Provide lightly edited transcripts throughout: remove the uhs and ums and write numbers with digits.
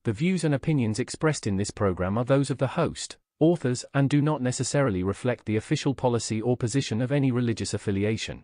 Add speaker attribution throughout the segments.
Speaker 1: The views and opinions expressed in this program are those of the host, authors, and do not necessarily reflect the official policy or position of any religious affiliation.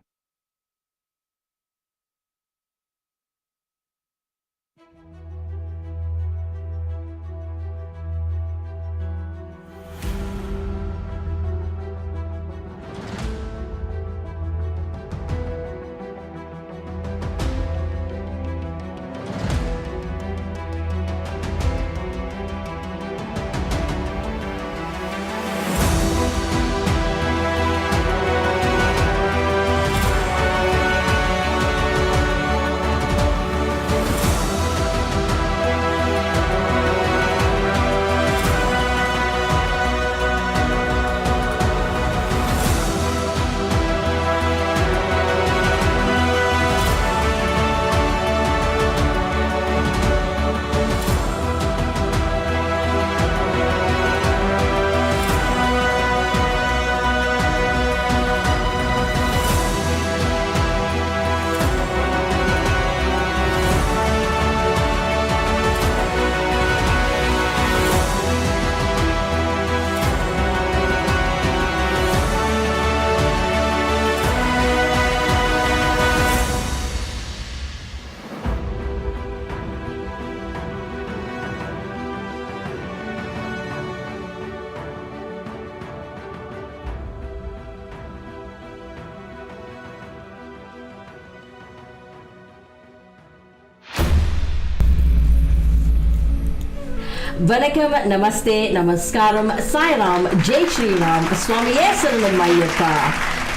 Speaker 2: Vanakkam, Namaste, Namaskaram, Sairam, Jai Shri Ram, Swamiye Saranam Ayyappa,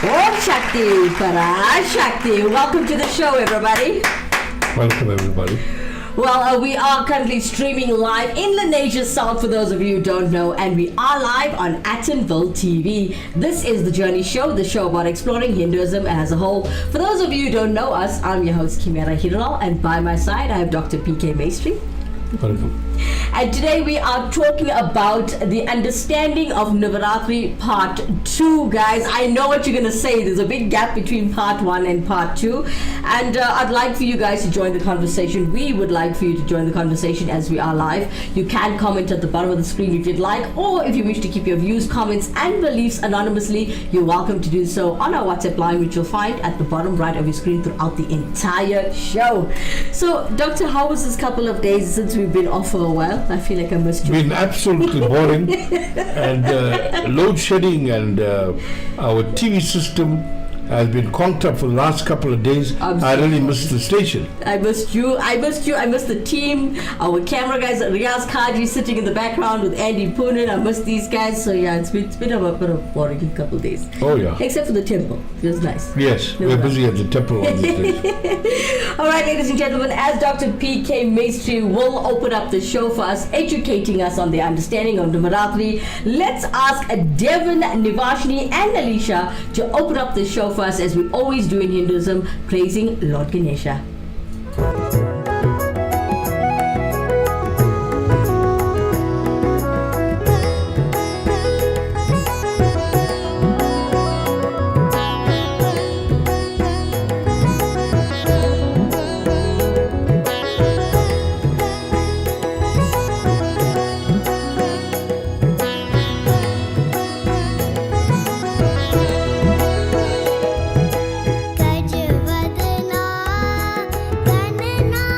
Speaker 2: Om Shakti, Parashakti. Welcome to the show, everybody.
Speaker 3: Welcome, everybody.
Speaker 2: Well, we are currently streaming live in Lanesia South, for those of you who don't know, and we are live on Atonville TV. This is The Journey Show, the show about exploring Hinduism as a whole. For those of you who don't know us, I'm your host, Kimera, Heeralal, and by my side, I have Dr. P.K. Maistry.
Speaker 3: Welcome.
Speaker 2: And today we are talking about the understanding of Navaratri part 2, guys. I know what you're going to say. There's a big gap between part 1 and part 2. And I'd like for you guys to join the conversation. We would like for you to join the conversation as we are live. You can comment at the bottom of the screen if you'd like, or if you wish to keep your views, comments, and beliefs anonymously, you're welcome to do so on our WhatsApp line, which you'll find at the bottom right of your screen throughout the entire show. So, Doctor, how was this couple of days since we've been off for a while? I feel like I missed you.
Speaker 3: Been absolutely boring and load shedding, and our TV system has been conked up for the last couple of days. I really missed the station.
Speaker 2: I missed you. I missed the team. Our camera guys, Riaz Kaji sitting in the background with Andy Poonen. I missed these guys. So yeah, it's been a bit of boring couple of days.
Speaker 3: Oh yeah.
Speaker 2: Except for the temple. It was nice.
Speaker 3: Yes, we're busy at the temple on these days.
Speaker 2: All right, ladies and gentlemen, as Dr. P.K. Maistry will open up the show for us, educating us on the understanding of Navaratri, let's ask Devin, Nivashni, and Alicia to open up the show for us, as we always do in Hinduism, praising Lord Ganesha.
Speaker 4: Gajvadana, Ganana.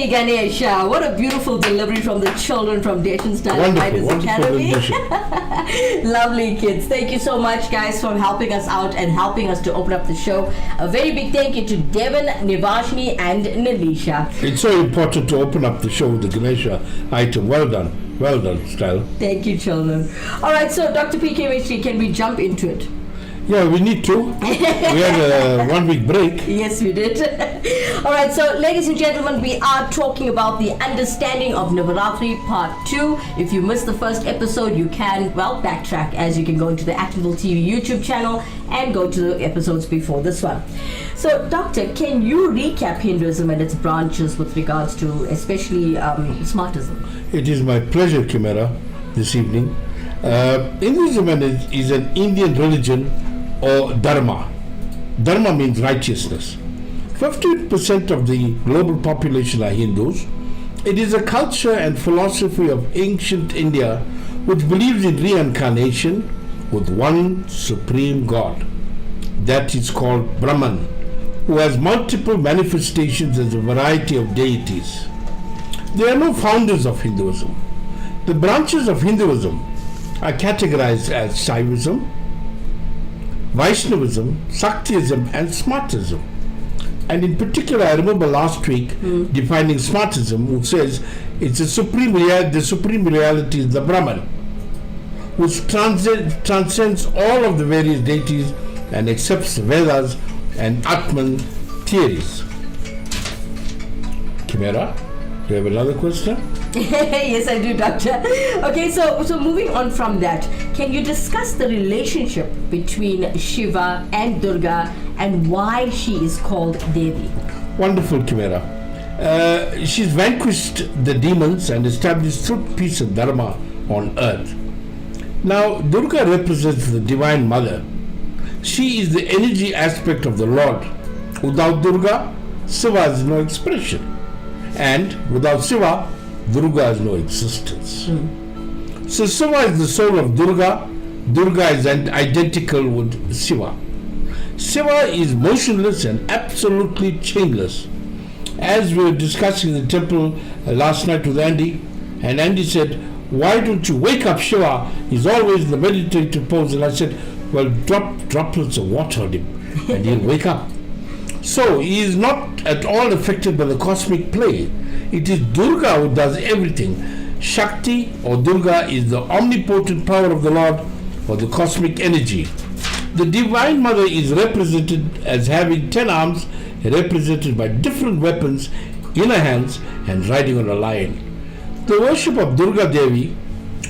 Speaker 2: Jai Ganesha. What a beautiful delivery from the children from Deshan's Talent Writers Academy. Lovely kids. Thank you so much, guys, for helping us out and helping us to open up the show. A very big thank you to Devon, Nivashni, and Nilisha.
Speaker 3: It's so important to open up the show with the Ganesha item. Well done. Well done, Style.
Speaker 2: Thank you, children. All right, so Dr. P.K. Maistry, can we jump into it?
Speaker 3: Yeah, we need to. We had a 1 week break.
Speaker 2: Yes, we did. All right, so ladies and gentlemen, we are talking about the understanding of Navaratri Part 2. If you missed the first episode, you can, well, backtrack, as you can go into the Actionable TV YouTube channel and go to the episodes before this one. So, Doctor, can you recap Hinduism and its branches with regards to especially Smartism?
Speaker 3: It is my pleasure, Kimera, this evening. Hinduism is an Indian religion or Dharma. Dharma means righteousness. 50% of the global population are Hindus. It is a culture and philosophy of ancient India which believes in reincarnation with one supreme God. That is called Brahman, who has multiple manifestations as a variety of deities. There are no founders of Hinduism. The branches of Hinduism are categorized as Shaivism, Vaishnavism, Shaktism, and Smartism. And in particular, I remember last week defining Smartism, which says it's the supreme reality is the Brahman, which transcends all of the various deities and accepts Vedas and Atman theories. Kimera, do you have another question?
Speaker 2: Yes, I do, Doctor. Okay, so moving on from that, can you discuss the relationship between Shiva and Durga and why she is called Devi?
Speaker 3: Wonderful, Kimera. She's vanquished the demons and established truth, peace, and dharma on earth. Now, Durga represents the Divine Mother. She is the energy aspect of the Lord. Without Durga, Shiva has no expression. And without Shiva, Durga has no existence. So Shiva is the soul of Durga. Durga is identical with Shiva. Shiva is motionless and absolutely chainless. As we were discussing in the temple last night with Andy, and Andy said, why don't you wake up Shiva? He's always in the meditative pose. And I said, well, drop droplets of water on him and he'll wake up. So he is not at all affected by the cosmic play. It is Durga who does everything. Shakti or Durga is the omnipotent power of the Lord or the cosmic energy. The Divine Mother is represented as having 10 arms, represented by different weapons in her hands and riding on a lion. The worship of Durga Devi,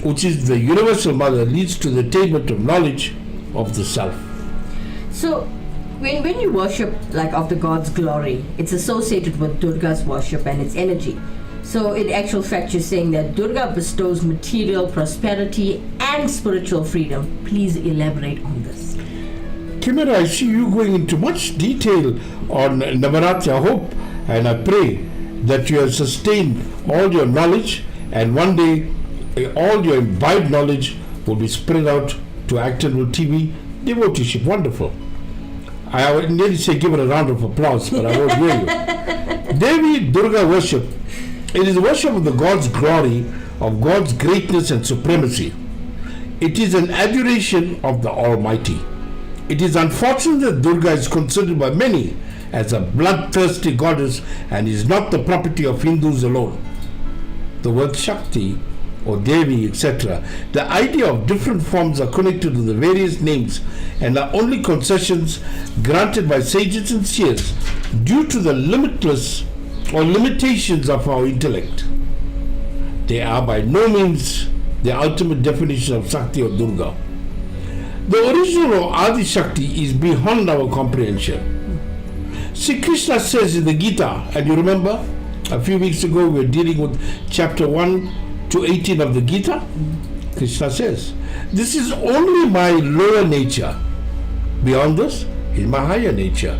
Speaker 3: which is the universal mother, leads to the attainment of knowledge of the self.
Speaker 2: So, when you worship like of the God's glory, it's associated with Durga's worship and its energy. So in actual fact, you're saying that Durga bestows material prosperity and spiritual freedom. Please elaborate on this.
Speaker 3: Kimera, I see you going into much detail on Navaratri. I hope and I pray that you have sustained all your knowledge and one day all your imbibed knowledge will be spread out to Actionable TV devoteeship. Wonderful. I would nearly say give it a round of applause, but I won't hear you. Devi Durga worship. It is the worship of the God's glory, of God's greatness and supremacy. It is an adoration of the Almighty. It is unfortunate that Durga is considered by many as a bloodthirsty goddess and is not the property of Hindus alone. The word Shakti or Devi, etc., the idea of different forms are connected to the various names and are only concessions granted by sages and seers due to the limitless or limitations of our intellect. They are by no means the ultimate definition of Shakti or Durga. The original or Adi Shakti is beyond our comprehension. Sri Krishna says in the Gita, and you remember a few weeks ago we were dealing with chapter 1 to 18 of the Gita. Krishna says, this is only my lower nature. Beyond this is my higher nature.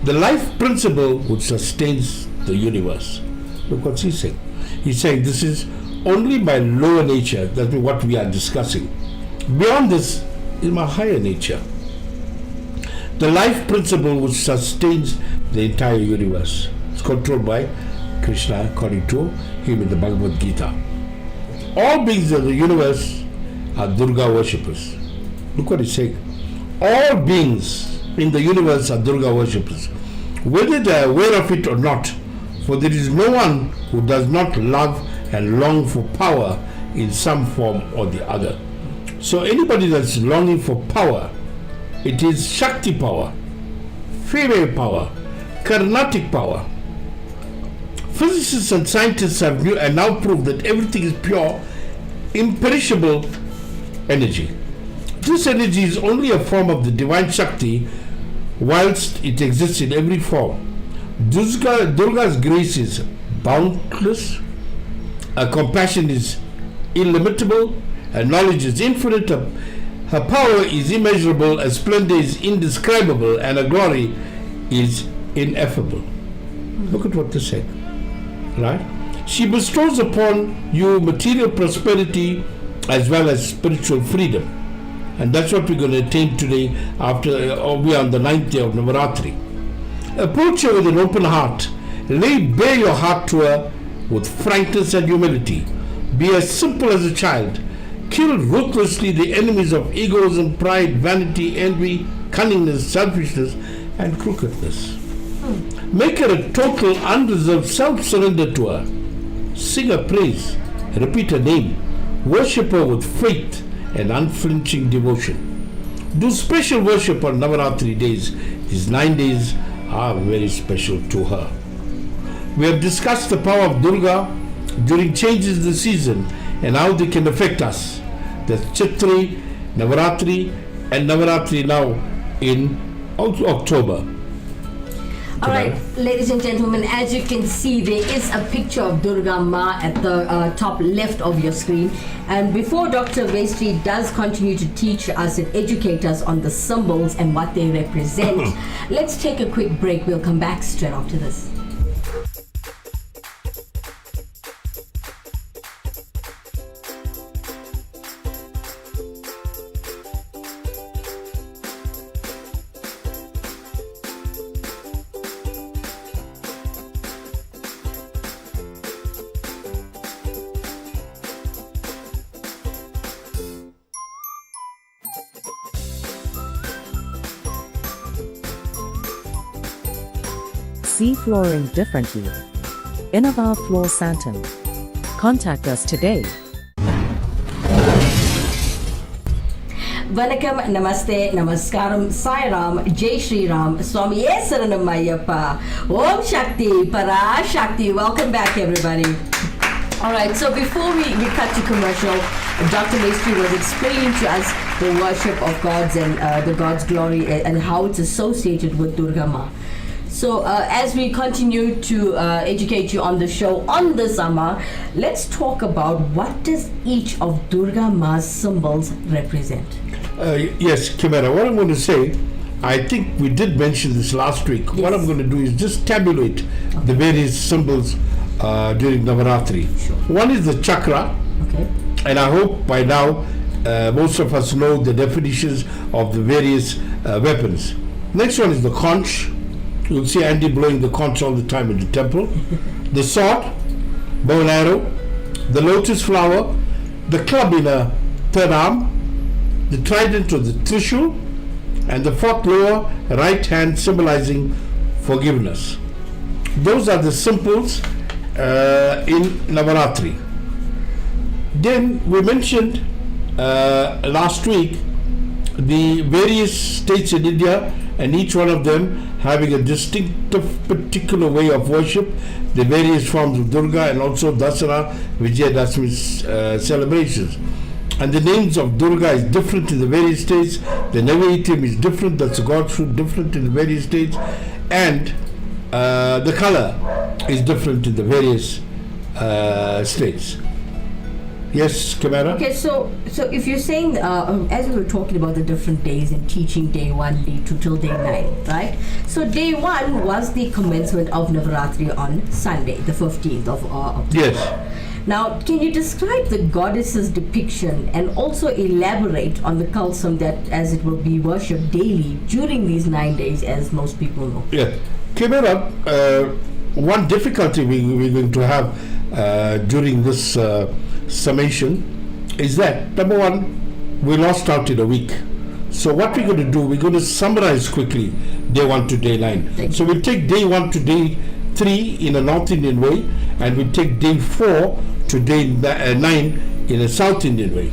Speaker 3: The life principle which sustains the universe. Look what he's saying. He's saying this is only my lower nature. That's what we are discussing. Beyond this is my higher nature. The life principle which sustains the entire universe. It's controlled by Krishna, according to him in the Bhagavad Gita. All beings of the universe are Durga worshippers. Look what he's saying. All beings in the universe are Durga worshippers, whether they are aware of it or not, for there is no one who does not love and long for power in some form or the other. So anybody that's longing for power, it is Shakti power, female power, Carnatic power. Physicists and scientists have now proved that everything is pure, imperishable energy. This energy is only a form of the divine Shakti, whilst it exists in every form. Durga's grace is boundless, her compassion is illimitable, her knowledge is infinite, her power is immeasurable, her splendor is indescribable, and her glory is ineffable. Look at what this said. Right? She bestows upon you material prosperity as well as spiritual freedom. And that's what we're going to attain today after we are on the 9th day of Navaratri. Approach her with an open heart. Lay bare your heart to her with frankness and humility. Be as simple as a child. Kill ruthlessly the enemies of egoism, pride, vanity, envy, cunningness, selfishness, and crookedness. Make her a total, unreserved self-surrender to her. Sing her praise. Repeat her name. Worship her with faith and unflinching devotion. Do special worship on Navaratri days. These 9 days are very special to her. We have discussed the power of Durga during changes in the season and how they can affect us. That's Chitri, Navaratri, and Navaratri now in October.
Speaker 2: All right, ladies and gentlemen, as you can see, there is a picture of Durga Ma at the top left of your screen. And before Dr. Maistry does continue to teach us and educate us on the symbols and what they represent, let's take a quick break. We'll come back straight after this.
Speaker 4: See flooring differently. Innova Floor Santan. Contact us today.
Speaker 2: Vanakkam, Namaste, Namaskaram, Sai Ram, Jai Shri Ram, Swami Saranam Ayyappa, Om Shakti, Para Shakti. Welcome back, everybody. All right, so before we cut to commercial, Dr. Maistry was explaining to us the worship of gods and the God's glory and how it's associated with Durga Ma. So as we continue to educate you on the show on the summer, let's talk about what does each of Durga Ma's symbols represent.
Speaker 3: Yes, Kimera, what I'm going to say, I think we did mention this last week.
Speaker 2: Yes.
Speaker 3: What I'm going to do is just tabulate the various symbols during Navaratri.
Speaker 2: Sure.
Speaker 3: One is the chakra,
Speaker 2: Okay.
Speaker 3: and I hope by now most of us know the definitions of the various weapons. Next one is the conch. You'll see Andy blowing the conch all the time in the temple. The sword, bow and arrow, the lotus flower, the club in a third arm, the trident or the trishul, and the fourth lower right hand symbolizing forgiveness. Those are the symbols in Navaratri. Then we mentioned last week the various states in India, and each one of them having a distinctive particular way of worship, the various forms of Durga, and also Dasara, Vijayadashmi celebrations. And the names of Durga is different in the various states. The Navaratri is different, that's the god's fruit, different in the various states. And the color is different in the various states. Yes, Kimera?
Speaker 2: Okay, so if you're saying, as we were talking about the different days and teaching day 1 lead to till day 9, right? So day 1 was the commencement of Navaratri on Sunday, the 15th of October.
Speaker 3: Yes.
Speaker 2: Now, can you describe the goddess's depiction and also elaborate on the kulsum that as it will be worshipped daily during these 9 days, as most people know?
Speaker 3: Yeah. Kimera, one difficulty we're going to have during this summation is that, number one, we lost out in a week. So what we're going to do, we're going to summarize quickly day 1 to day 9. So we'll take day 1 to day 3 in a North Indian way, and we'll take day 4 to day 9 in a South Indian way.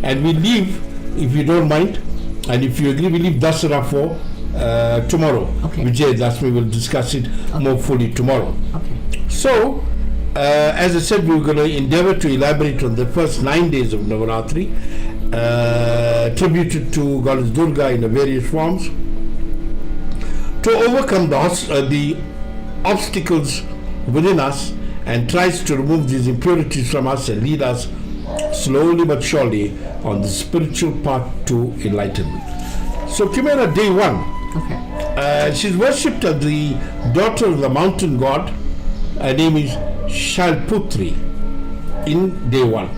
Speaker 3: And we leave, if you don't mind, and if you agree, we leave Dasara for tomorrow.
Speaker 2: Okay.
Speaker 3: Vijay Dasmi will discuss it more fully tomorrow.
Speaker 2: Okay.
Speaker 3: So, as I said, we were going to endeavor to elaborate on the first 9 days of Navaratri, attributed to Goddess Durga in the various forms, to overcome the obstacles within us, and tries to remove these impurities from us and lead us slowly but surely on the spiritual path to enlightenment. So Kimera, day 1.
Speaker 2: Okay.
Speaker 3: She's worshipped as the daughter of the mountain god. Her name is Shalputri in day 1.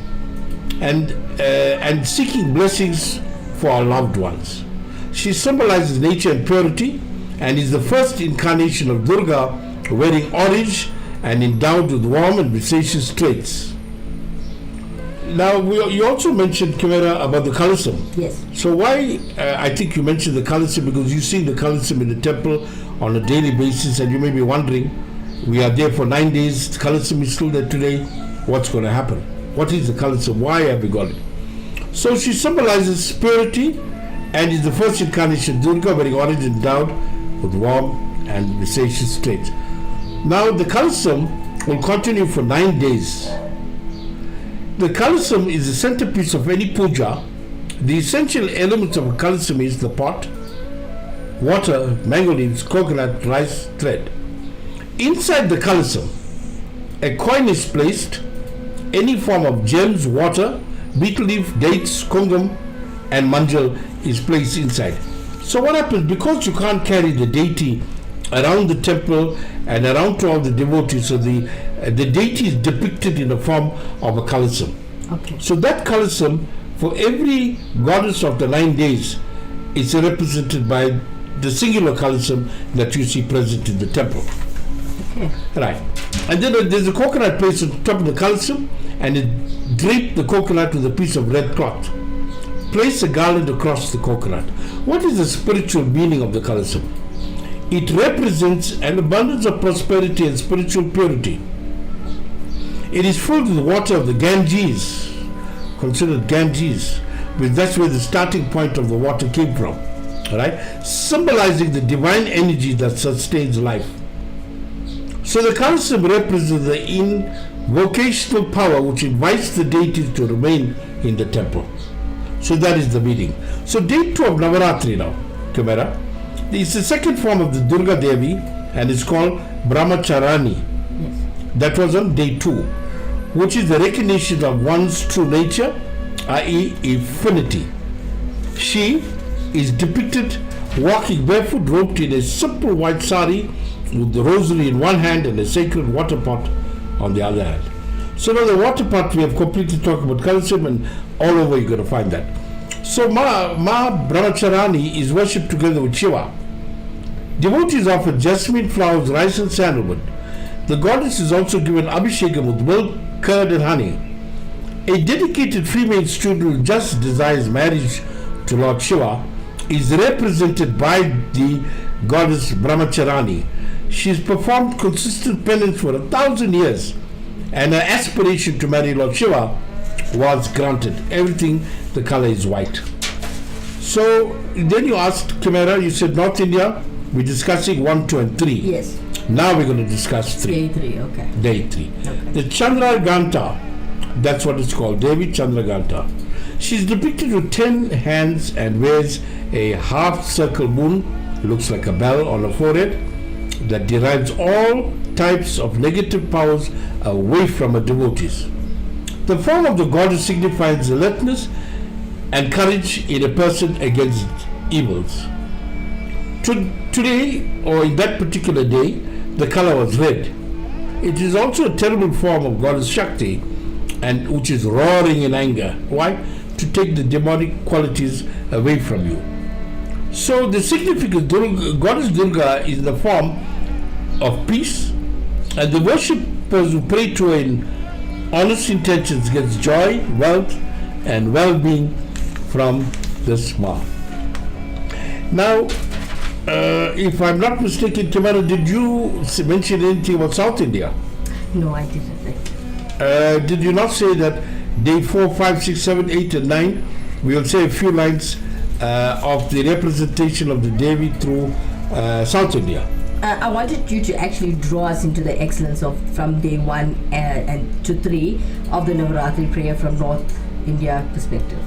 Speaker 3: And seeking blessings for our loved ones. She symbolizes nature and purity, and is the first incarnation of Durga, wearing orange and endowed with warm and vivacious traits. Now, you also mentioned, Kimera, about the Kalasam.
Speaker 2: Yes.
Speaker 3: So why, I think you mentioned the Kalasam because you see the Kalasam in the temple on a daily basis, and you may be wondering, we are there for 9 days, the Kalasam is still there today, what's going to happen? What is the Kalasam? Why have we got it? So she symbolizes purity and is the first incarnation of Durga, wearing orange endowed with warm and vivacious traits. Now the Kalasam will continue for 9 days. The Kalasam is the centerpiece of any puja. The essential elements of a Kalasam is the pot, water, mango leaves, coconut, rice, thread. Inside the Kalasam, a coin is placed, any form of gems, water, betel leaf, dates, kungam, and manjal is placed inside. So what happens, because you can't carry the deity around the temple and around to all the devotees, so the deity is depicted in the form of a Kalasam.
Speaker 2: Okay.
Speaker 3: So that Kalasam, for every goddess of the 9 days, is represented by the singular Kalasam that you see present in the temple.
Speaker 2: Okay.
Speaker 3: Right. And then there's a coconut placed on top of the Kalasam, and it drape the coconut with a piece of red cloth. Place a garland across the coconut. What is the spiritual meaning of the Kalasam? It represents an abundance of prosperity and spiritual purity. It is filled with water of the Ganges, considered Ganges, because that's where the starting point of the water came from, right? Symbolizing the divine energy that sustains life. So the Kalasam represents the invocational power which invites the deities to remain in the temple. So that is the meaning. So day 2 of Navaratri now, Kimera, it's the second form of the Durga Devi, and it's called Brahmacharani.
Speaker 2: Yes.
Speaker 3: That was on day 2, which is the recognition of one's true nature, i.e. infinity. She is depicted walking barefoot, robed in a simple white sari, with the rosary in one hand and a sacred water pot on the other hand. So now the water pot, we have completely talked about Kalasam, and all over you're going to find that. So Ma Brahmacharani is worshipped together with Shiva. Devotees offer jasmine flowers, rice and sandalwood. The goddess is also given abhishekam with milk, curd and honey. A dedicated female student who just desires marriage to Lord Shiva is represented by the goddess Brahmacharani. She has performed consistent penance for 1,000 years, and her aspiration to marry Lord Shiva was granted. Everything, the color is white. So then you asked, Kimera, you said North India, we're discussing 1, 2 and 3.
Speaker 2: Yes.
Speaker 3: Now we're going to discuss 3.
Speaker 2: Day 3, okay.
Speaker 3: Day 3.
Speaker 2: Okay.
Speaker 3: The Chandraganta, that's what it's called, Devi Chandraganta. She's depicted with 10 hands and wears a half circle moon, looks like a bell on her forehead, that derives all types of negative powers away from her devotees. The form of the goddess signifies alertness and courage in a person against evils. Today, or in that particular day, the color was red. It is also a terrible form of goddess Shakti, and which is roaring in anger. Why? To take the demonic qualities away from you. So the significance, goddess Durga is the form of peace, And the worshippers who pray to her in honest intentions gets joy, wealth, and well-being from this ma. Now, if I'm not mistaken, Kimera, did you mention anything about South India?
Speaker 2: No, I didn't.
Speaker 3: Did you not say that day 4, 5, 6, 7, 8, and 9, we will say a few lines of the representation of the Devi through South India?
Speaker 2: I wanted you to actually draw us into the excellence of from day 1 and to 3 of the Navaratri prayer from North India perspective.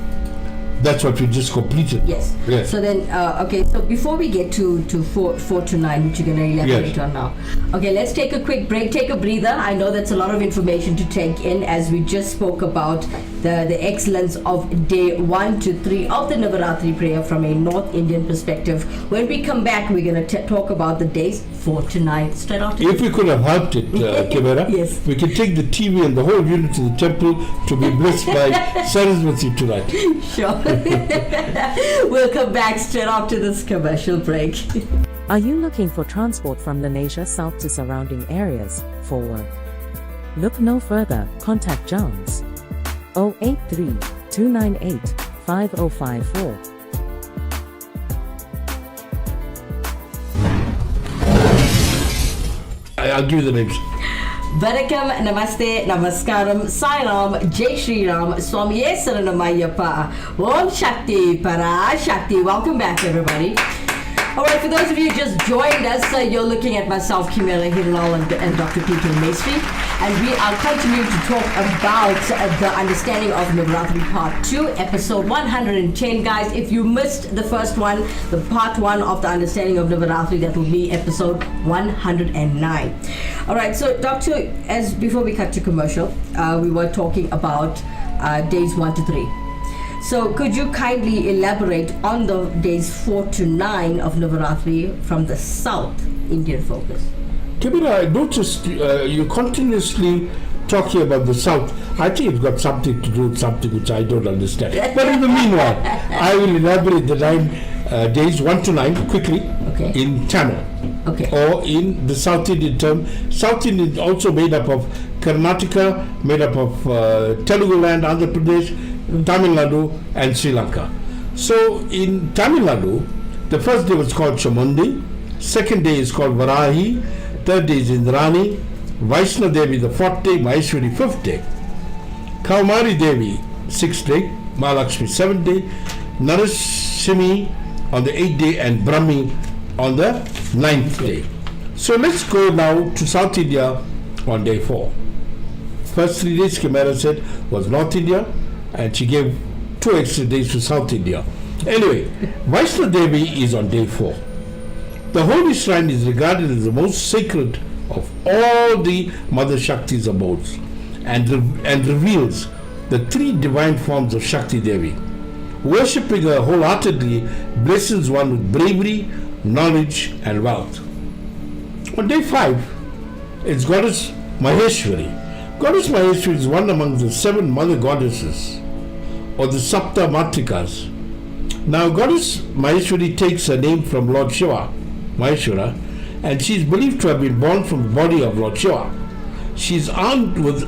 Speaker 3: That's what we just completed.
Speaker 2: Yes. So then, okay, so before we get to 4 to 9, which you're going to elaborate on now. Okay, let's take a quick break, take a breather. I know that's a lot of information to take in as we just spoke about the excellence of day 1 to 3 of the Navaratri prayer from a North Indian perspective. When we come back, we're going to talk about the days 4 to 9. Straight after.
Speaker 3: If we could have helped it, Kimera,
Speaker 2: yes,
Speaker 3: we can take the TV and the whole unit to the temple to be blessed by Saraswati tonight.
Speaker 2: Sure. We'll come back straight after this commercial break.
Speaker 4: Are you looking for transport from Lenasia south to surrounding areas for work? Look no further, contact Jones 083 298 5054.
Speaker 3: I'll give you the names.
Speaker 2: Vanakkam, Namaste, Namaskaram, Sai Ram, Jai Shri Ram, Swamiye Saranamayappa, Om Shakti, Para Shakti. Welcome back, everybody. Alright, for those of you who just joined us, you're looking at myself, Kimera, Heeralal, and Dr. Peter Maistry, and we are continuing to talk about the understanding of Navaratri Part 2, episode 110. Guys, if you missed the first one, the Part 1 of the understanding of Navaratri, that will be episode 109. Alright, so Doctor, as before we cut to commercial, we were talking about days 1 to 3. So could you kindly elaborate on the days 4 to 9 of Navaratri from the South Indian focus?
Speaker 3: Kimera, I noticed you continuously talking about the South. I think it's got something to do with something which I don't understand. But in the meanwhile, I will elaborate the 9 days 1 to 9 quickly in Tamil. Or in the South Indian term. South Indian is also made up of Karnataka, made up of Telugu land, Andhra Pradesh, Tamil Nadu and Sri Lanka. So in Tamil Nadu, the first day was called Chamundi, second day is called Varahi, third day is Indrani, Vaishna Devi the fourth day, Maistry fifth day, Kaumari Devi sixth day, Mahalakshmi seventh day, Narashimi on the 8th day and Brahmi on the 9th day. So let's go now to South India on day 4. First 3 days, Kimera said, was North India, and she gave 2 extra days to South India. Anyway, Vaishna Devi is on day 4. The holy shrine is regarded as the most sacred of all the Mother Shakti's abodes and reveals the 3 divine forms of Shakti Devi. Worshipping her wholeheartedly blesses one with bravery, knowledge and wealth. On day 5, it's Goddess Maheshwari. Goddess Maistry is one among the 7 mother goddesses, or the Sapta Matrikas. Now, Goddess Maheshwari takes her name from Lord Shiva, Maheshwara, and she is believed to have been born from the body of Lord Shiva. She is armed with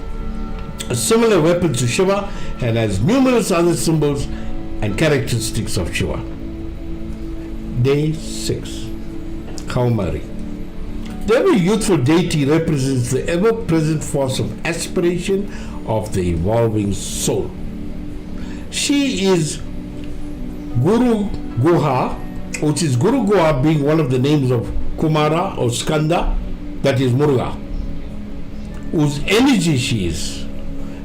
Speaker 3: a similar weapon to Shiva and has numerous other symbols and characteristics of Shiva. Day 6, Kaumari. The ever-youthful deity represents the ever-present force of aspiration of the evolving soul. She is Guru Guha, which is Guru Guha being one of the names of Kumara or Skanda, that is Muruga, whose energy she is.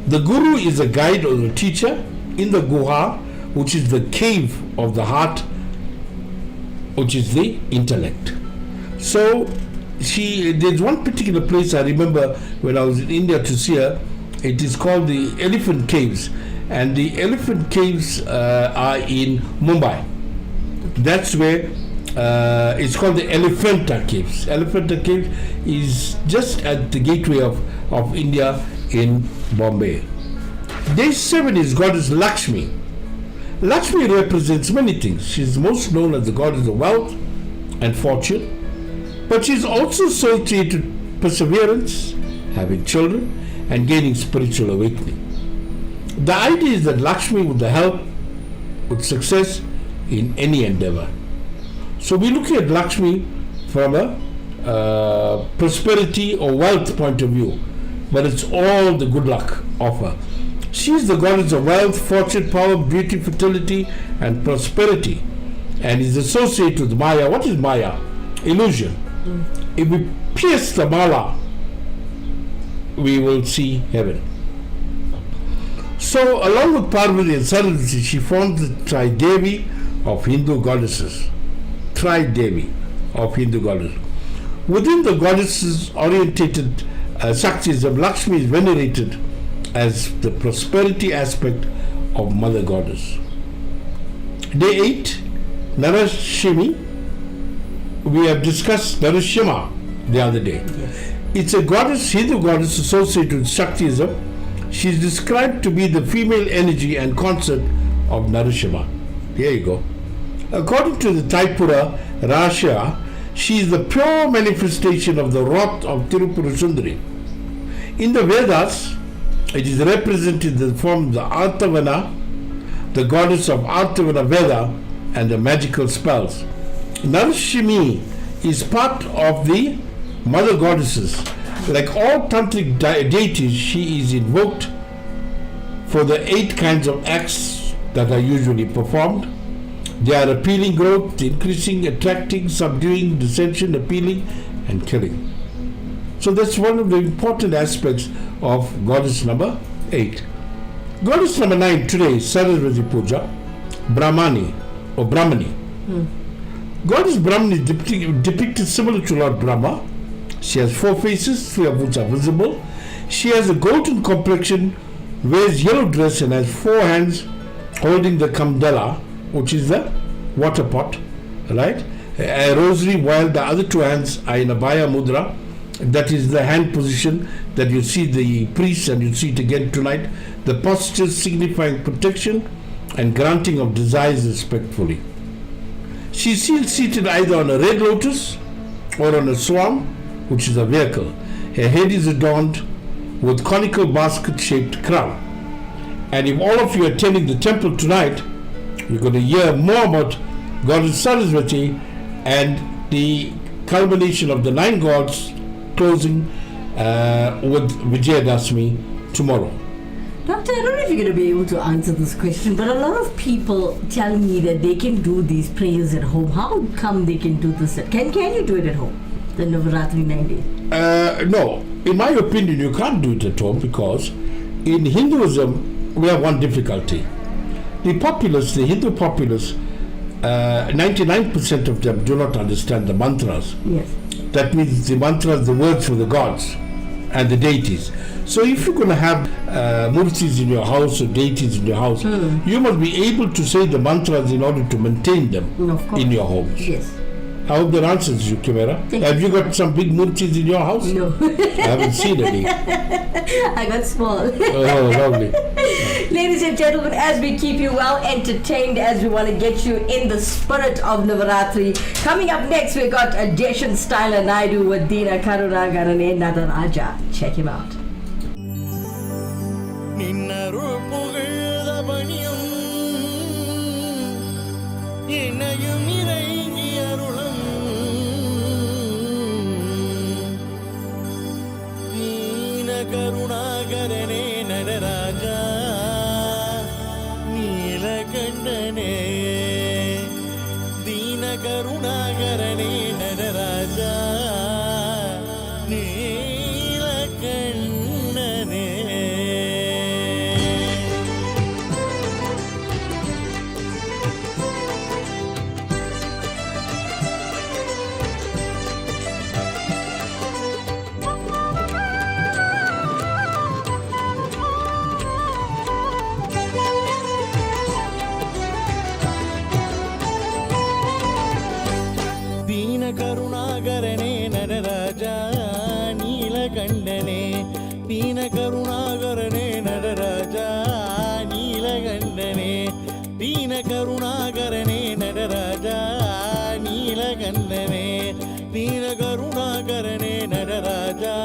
Speaker 3: The Guru is a guide or a teacher in the Guha, which is the cave of the heart, which is the intellect. So there's one particular place I remember when I was in India to see her. It is called the Elephant Caves, and the Elephant Caves are in Mumbai. That's where it's called the Elephanta Caves. Elephanta Caves is just at the gateway of India in Bombay. Day 7 is Goddess Lakshmi. Lakshmi represents many things. She's most known as the goddess of wealth and fortune, but she's also associated perseverance, having children, and gaining spiritual awakening. The idea is that Lakshmi would help with success in any endeavor. So we're looking at Lakshmi from a prosperity or wealth point of view, but it's all the good luck of her. She is the goddess of wealth, fortune, power, beauty, fertility, and prosperity, and is associated with Maya. What is Maya? Illusion. If we pierce the mala, we will see heaven. So, along with Parvati and Saraswati, she forms the Tridevi of Hindu goddesses. Tridevi of Hindu goddesses. Within the goddesses orientated Shaktism, Lakshmi is venerated as the prosperity aspect of Mother Goddess. Day 8, Narashimi. We have discussed Narashima the other day.
Speaker 2: Yes.
Speaker 3: It's a goddess, Hindu goddess associated with Shaktism. She is described to be the female energy and concept of Narashima. Here you go. According to the Taipura Rahasya, she is the pure manifestation of the wrath of Tirupura Sundari. In the Vedas, it is represented in the form of the Artavana, the goddess of Artavana Veda, and the magical spells. Narashimi is part of the mother goddesses. Like all tantric deities, she is invoked for the 8 kinds of acts that are usually performed. They are appealing growth, increasing, attracting, subduing, dissension, appealing, and killing. So that's one of the important aspects of goddess number 8. Goddess number 9 today is Saraswati Puja, Brahmani or Brahmani. Goddess Brahmani is depicted similar to Lord Brahma. She has 4 faces, 3 of which are visible. She has a golden complexion, wears yellow dress, and has 4 hands holding the Kamdala, which is the water pot, right? A rosary, while the other 2 hands are in Abhaya Mudra. That is the hand position that you see the priest, and you see it again tonight. The posture signifying protection and granting of desires respectfully. She is seen seated either on a red lotus or on a swan, which is a vehicle. Her head is adorned with conical basket-shaped crown. And if all of you are attending the temple tonight, you're going to hear more about Goddess Saraswati and the culmination of the 9 gods closing with Vijayadashmi tomorrow.
Speaker 2: Doctor, I don't know if you're going to be able to answer this question, but a lot of people tell me that they can do these prayers at home. How come they can do this? Can you do it at home? The Navaratri 9 days? No. In my opinion, you can't do it at home because in Hinduism, we have one difficulty. The populace, the Hindu populace, 99% of them do not understand the mantras. Yes.
Speaker 3: That means the mantras, the words for the gods and the deities. So if you're going to have murtis in your house or deities in your house, you must be able to say the mantras in order to maintain them in your homes.
Speaker 2: Yes.
Speaker 3: I hope that answers you, Kimera. Have you got some big murtis in your house?
Speaker 2: No.
Speaker 3: I haven't seen any.
Speaker 2: I got small.
Speaker 3: Oh, lovely.
Speaker 2: Ladies and gentlemen, as we keep you well entertained, as we want to get you in the spirit of Navaratri, coming up next, we got a Deshan Styler Naidu with Dina Karuna Garane Nadaraja. Check him out.
Speaker 5: கருணாகரனே Nataraja நீலகண்டனே தீன கருணாகரனே நடராஜா நீலகண்டனே கருணாகரனே நடராஜா நீலகண்டனே தீன கருணாகரனே நடராஜா நீலகண்டனே தீன கருணாகரனே நடராஜா நீலகண்டனே தீன கருணாகரனே நடராஜா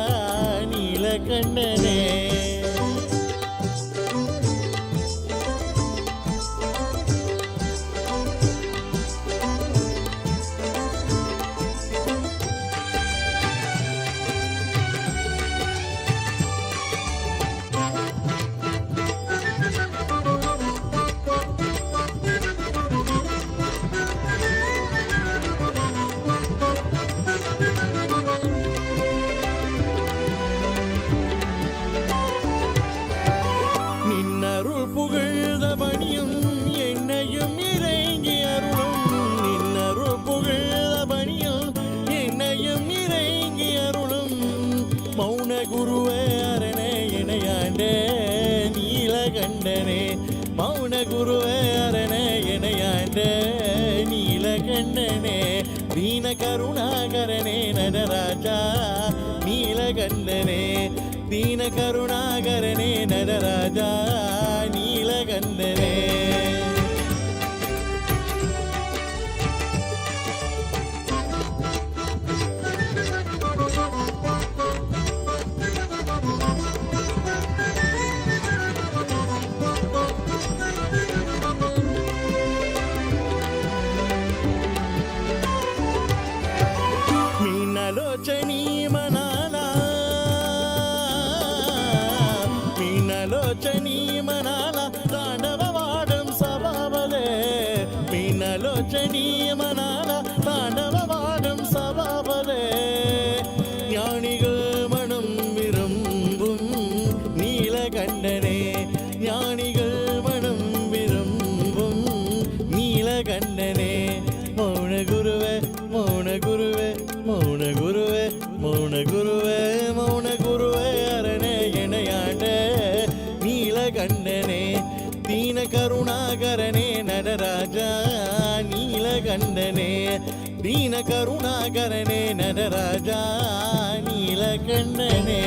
Speaker 5: ದೀನ ಕರುಣಾಕರನೇ ನಟರಾಜ ನೀಲಗಂಧನೇ ದೀನ ಕರುಣಾಕರನೇ ನಟರಾಜ ನೀಲಗಂಧನೇ మీనలోచనీ మనాల మీనలోచనీ మనాల తాండవవాడం సభావలే మీనలోచనీ మనాల తాండవవాడం సభావలే ஞானிகள் மனம் விரும்பும் நீலகண்டனே ஞானிகள் மனம் விரும்பும் நீலகண்டனே மௌன குருவே மௌன குருவே மௌன குருவே மௌன குருவே மௌன குருவே அரணே இணையாண்ட நீலகண்டனே தீன கருணாகரனே நடராஜா நீலகண்டனே தீன கருணாகரனே நடராஜா நீலகண்டனே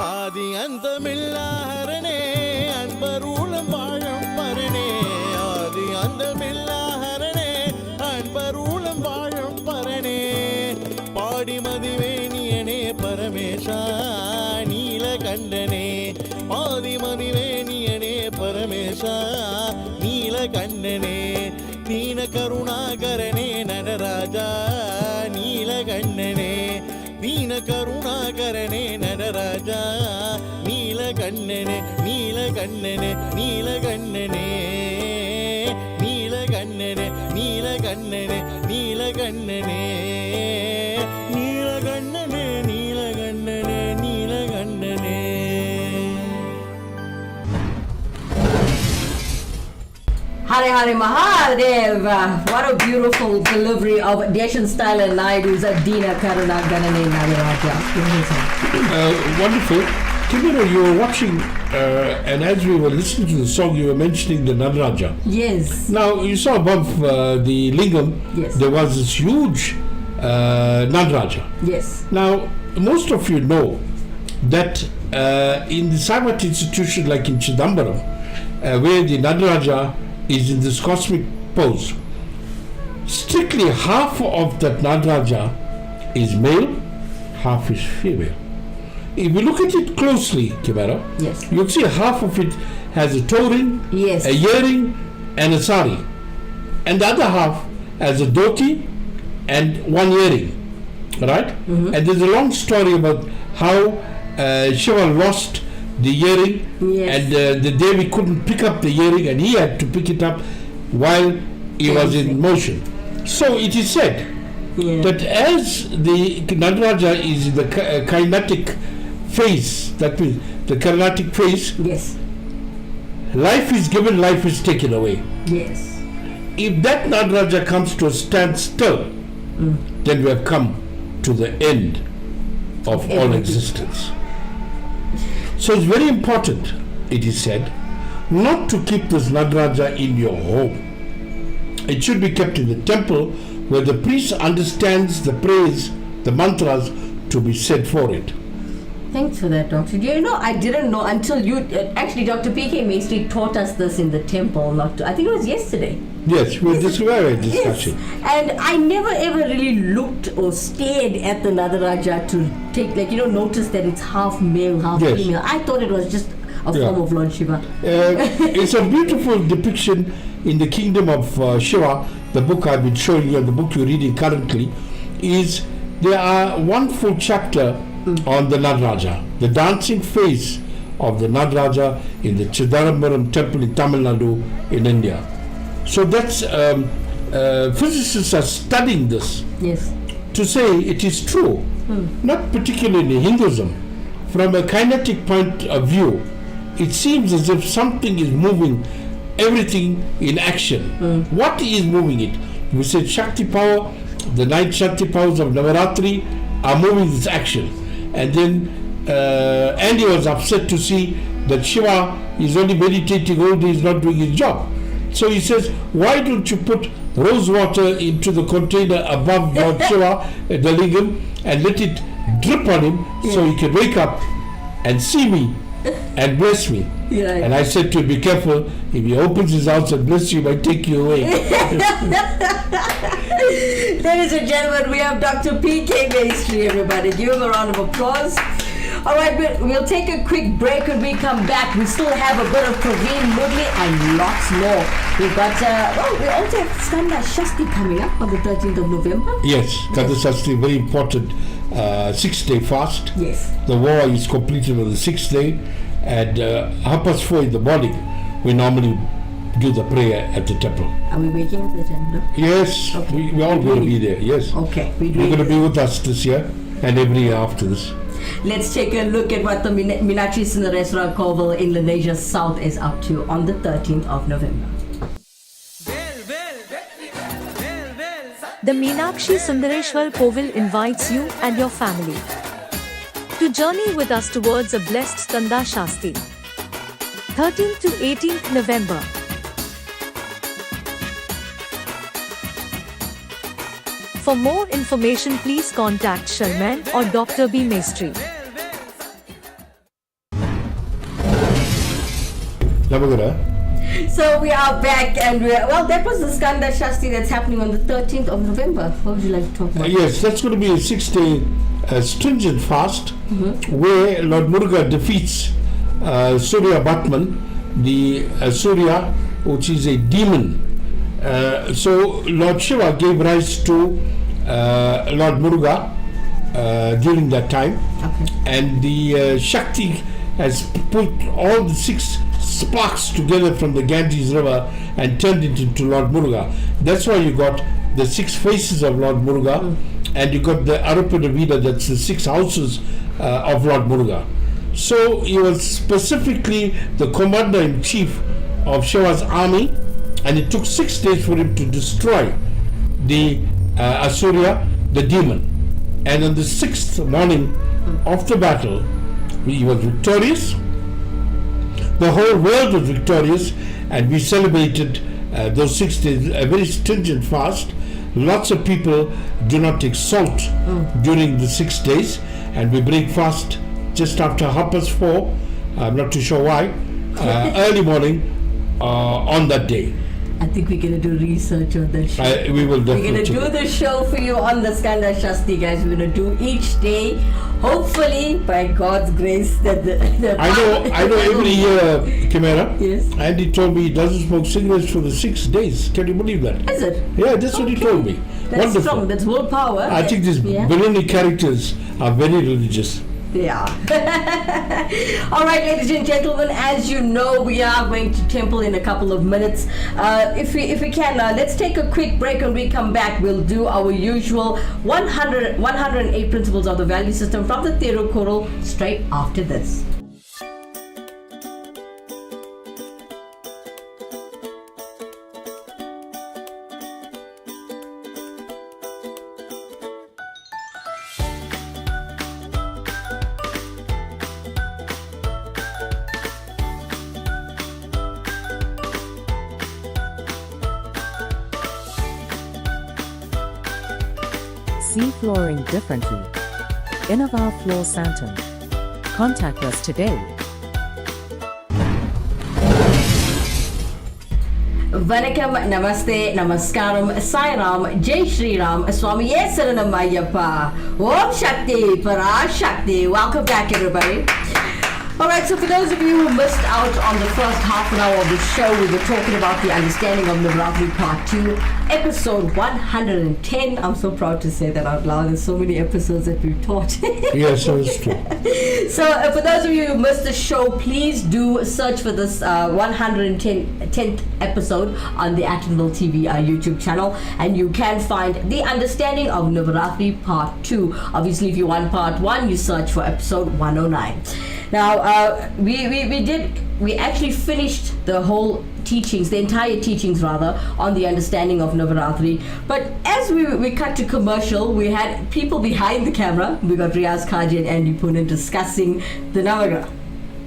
Speaker 5: ஆதி அந்தமில்லாஹரனே அன்பருளம் வாழும் பரனே ஆதி அந்தமில்லாஹரனே அன்பருளம் வாழும் பரனே பாடிமதிவேணியனே பரமேஷா நீலகண்டனே பாதிமதிவேணியனே பரமேஷா நீலகண்டனே தீன கருணாகரனே நடராஜா நீலகண்டனே ದೀನ ಕರುಣಾಕರನೇ ನಟರಾಜಾ ನೀಲಗಣ್ಣನೆ ನೀಲಗಣ್ಣನೆ ನೀಲಗಣ್ಣನೆ ನೀಲಗಣ್ಣನೆ ನೀಲಗಣ್ಣನೆ ನೀಲಗಣ್ಣನೆ ನೀಲಗಣ್ಣನೆ ನೀಲಗಣ್ಣನೆ ನೀಲಗಣ್ಣನೆ
Speaker 2: Hare Hare Mahadev. What a beautiful delivery of Deshan style and Naidu's Dina Karuna Ganane Navaraja.
Speaker 3: Wonderful. Kimera, you were watching, and as we were listening to the song, you were mentioning the Nataraja.
Speaker 2: Yes.
Speaker 3: Now, you saw above the lingam,
Speaker 2: Yes.
Speaker 3: there was this huge Nataraja.
Speaker 2: Yes.
Speaker 3: Now, most of you know that in the Saivat institution, like in Chidambaram, where the Nataraja is in this cosmic pose, strictly half of that Nataraja is male, half is female. If you look at it closely, Kimera,
Speaker 2: Yes.
Speaker 3: you'll see half of it has a toe ring,
Speaker 2: Yes.
Speaker 3: a earring, and a sari, and the other half has a dhoti and one earring, right? And there's a long story about how Shiva lost the earring,
Speaker 2: Yes.
Speaker 3: and the Devi couldn't pick up the earring, and he had to pick it up while he was in motion. So it is said
Speaker 2: Yeah.
Speaker 3: that as the Nataraja is in the kinetic phase, that means the kinetic phase,
Speaker 2: Yes.
Speaker 3: life is given, life is taken away.
Speaker 2: Yes.
Speaker 3: If that Nataraja comes to a standstill, then we have come to the end of all
Speaker 2: everything.
Speaker 3: existence. So it's very important, it is said, not to keep this Nataraja in your home. It should be kept in the temple where the priest understands the prayers, the mantras to be said for it.
Speaker 2: Thanks for that, Doctor. You know, I didn't know until you. Actually, Dr. P.K. Maistry taught us this in the temple. I think it was yesterday.
Speaker 3: Yes, we'll discover a discussion.
Speaker 2: Yes. And I never ever really looked or stared at the Nataraja to take, notice that it's half male, half
Speaker 3: Yes.
Speaker 2: female. I thought it was just a
Speaker 3: Yeah.
Speaker 2: form of Lord Shiva.
Speaker 3: It's a beautiful depiction in the kingdom of Shiva. The book I've been showing you and the book you're reading currently is there are one full chapter on the Nataraja, the dancing face of the Nataraja in the Chidambaram temple in Tamil Nadu in India. So that's physicists are studying this
Speaker 2: Yes.
Speaker 3: to say it is true, not particularly in Hinduism. From a kinetic point of view, it seems as if something is moving everything in action. What is moving it? We said Shakti power, the 9 Shakti powers of Navaratri are moving this action. And then Andy was upset to see that Shiva is only meditating all day, is not doing his job. So he says, why don't you put rose water into the container above Lord Shiva, the lingam, and let it drip on him so he can wake up and see me and bless me.
Speaker 2: Yeah.
Speaker 3: And I said to him, be careful, if he opens his house and bless you, he might take you away.
Speaker 2: Ladies and gentlemen, we have Dr. P.K. Maistry, everybody. Give him a round of applause. All right, we'll take a quick break. When we come back, we still have a bit of Praveen Mudli and lots more. We've got, we also have Skanda Shasti coming up on the 13th of November.
Speaker 3: Yes, Skanda Shasti, very important 6-day fast.
Speaker 2: Yes.
Speaker 3: The war is completed on the 6th day, and 4:30 in the morning, we normally do the prayer at the temple.
Speaker 2: Are we waking up at the temple?
Speaker 3: Yes,
Speaker 2: Okay.
Speaker 3: we're all going to be there, yes.
Speaker 2: Okay.
Speaker 3: You're going to be with us this year and every year after this.
Speaker 2: Let's take a look at what the Meenakshi Sundareswara Koval in Lanesia South is up to on the 13th of November.
Speaker 6: The Meenakshi Sundareshwar Kovil invites you and your family to journey with us towards a blessed Skanda Shasti. 13th to 18th November. For more information, please contact Sharman or Dr. B. Maistry.
Speaker 2: So we are back, and that was the Skanda Shasti that's happening on the 13th of November. What would you like to talk about?
Speaker 3: Yes, that's going to be a 6-day stringent fast where Lord Muruga defeats Surya Batman, the Surya, which is a demon. So Lord Shiva gave rise to Lord Muruga during that time, and the Shakti has put all the 6 sparks together from the Ganges river and turned it into Lord Muruga. That's why you got the 6 faces of Lord Muruga, and you got the Arupada Vida, that's the 6 houses of Lord Muruga. So he was specifically the commander-in-chief of Shiva's army, and it took 6 days for him to destroy the Asurya, the demon. And on the 6th morning of the battle, he was victorious. The whole world was victorious, and we celebrated those 6 days, a very stringent fast. Lots of people do not take salt during the 6 days, and we break fast just after 4:30. I'm not too sure why. Early morning on that day.
Speaker 2: I think we're going to do research on that show.
Speaker 3: We will definitely.
Speaker 2: We're going to do the show for you on the Skanda Shasti, guys. We're going to do each day, hopefully, by God's grace, that the
Speaker 3: I know every year, Kimera.
Speaker 2: Yes.
Speaker 3: Andy told me he doesn't smoke cigarettes for the 6 days. Can you believe that?
Speaker 2: Is it?
Speaker 3: Yeah, that's what he told me.
Speaker 2: That's
Speaker 3: Wonderful.
Speaker 2: strong. That's willpower.
Speaker 3: I think these Benoni characters are very religious.
Speaker 2: Yeah. All right, ladies and gentlemen, as you know, we are going to temple in a couple of minutes. If we can, let's take a quick break. When we come back, we'll do our usual 108 principles of the value system from the Thirukural straight after this.
Speaker 4: See flooring differently. Innova Floor Santon. Contact us today.
Speaker 2: Vanakkam, Namaste, Namaskaram, Sai Ram, Jai Shri Ram, Swami Saranam Ayyappa, Om Shakti, Parashakti. Welcome back, everybody. Alright, so for those of you who missed out on the first half an hour of the show, we were talking about the understanding of Navaratri Part 2, episode 110. I'm so proud to say that out loud. There's so many episodes that we've taught.
Speaker 3: Yes, that's true.
Speaker 2: So for those of you who missed the show, please do search for this 110th episode on the Actonville TV YouTube channel, and you can find the understanding of Navaratri Part 2. Obviously, if you want Part 1, you search for episode 109. Now, we actually finished the whole teachings, the entire teachings rather, on the understanding of Navaratri. But as we cut to commercial, we had people behind the camera. We got Riaz Kaji and Andy Poonen discussing the Navagra.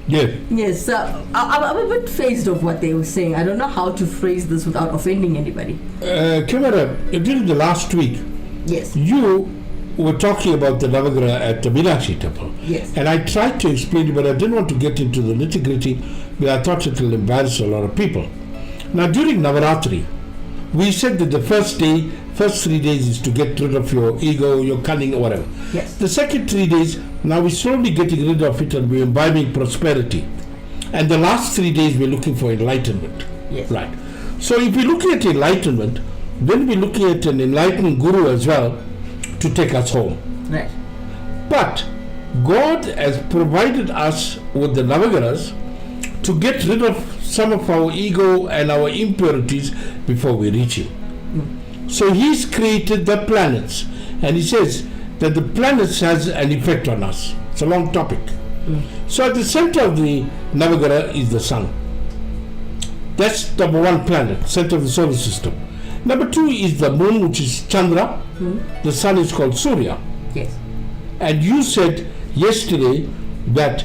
Speaker 3: Yeah.
Speaker 2: Yes, I'm a bit phased of what they were saying. I don't know how to phrase this without offending anybody.
Speaker 3: Kimera, during the last week,
Speaker 2: Yes.
Speaker 3: you were talking about the Navagraha at the Meenakshi temple.
Speaker 2: Yes.
Speaker 3: And I tried to explain it, but I didn't want to get into the nitty-gritty because I thought it will embarrass a lot of people. Now, during Navaratri, we said that the first 3 days is to get rid of your ego, your cunning, or whatever.
Speaker 2: Yes.
Speaker 3: The second 3 days, now we're slowly getting rid of it and we're imbibing prosperity. And the last 3 days, we're looking for enlightenment.
Speaker 2: Yes.
Speaker 3: Right. So if we're looking at enlightenment, then we're looking at an enlightened guru as well to take us home.
Speaker 2: Right.
Speaker 3: But God has provided us with the Navagrahas to get rid of some of our ego and our impurities before we reach Him. So He's created the planets, and He says that the planets has an effect on us. It's a long topic. So at the center of the Navagraha is the sun. That's number one planet, center of the solar system. Number two is the moon, which is Chandra. The sun is called Surya.
Speaker 2: Yes.
Speaker 3: And you said yesterday that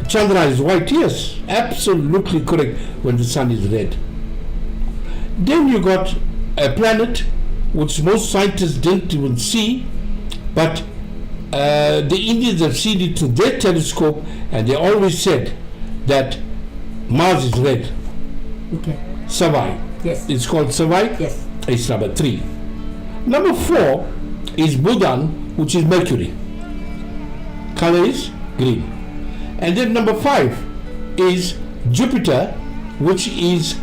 Speaker 3: Chandra is white. Yes, absolutely correct, when the sun is red. Then you got a planet which most scientists didn't even see, but the Indians have seen it through their telescope, and they always said that Mars is red.
Speaker 2: Okay.
Speaker 3: Savai.
Speaker 2: Yes.
Speaker 3: It's called Savai.
Speaker 2: Yes.
Speaker 3: It's number 3. Number 4 is Budan, which is Mercury. Color is green. And then number 5 is Jupiter, which is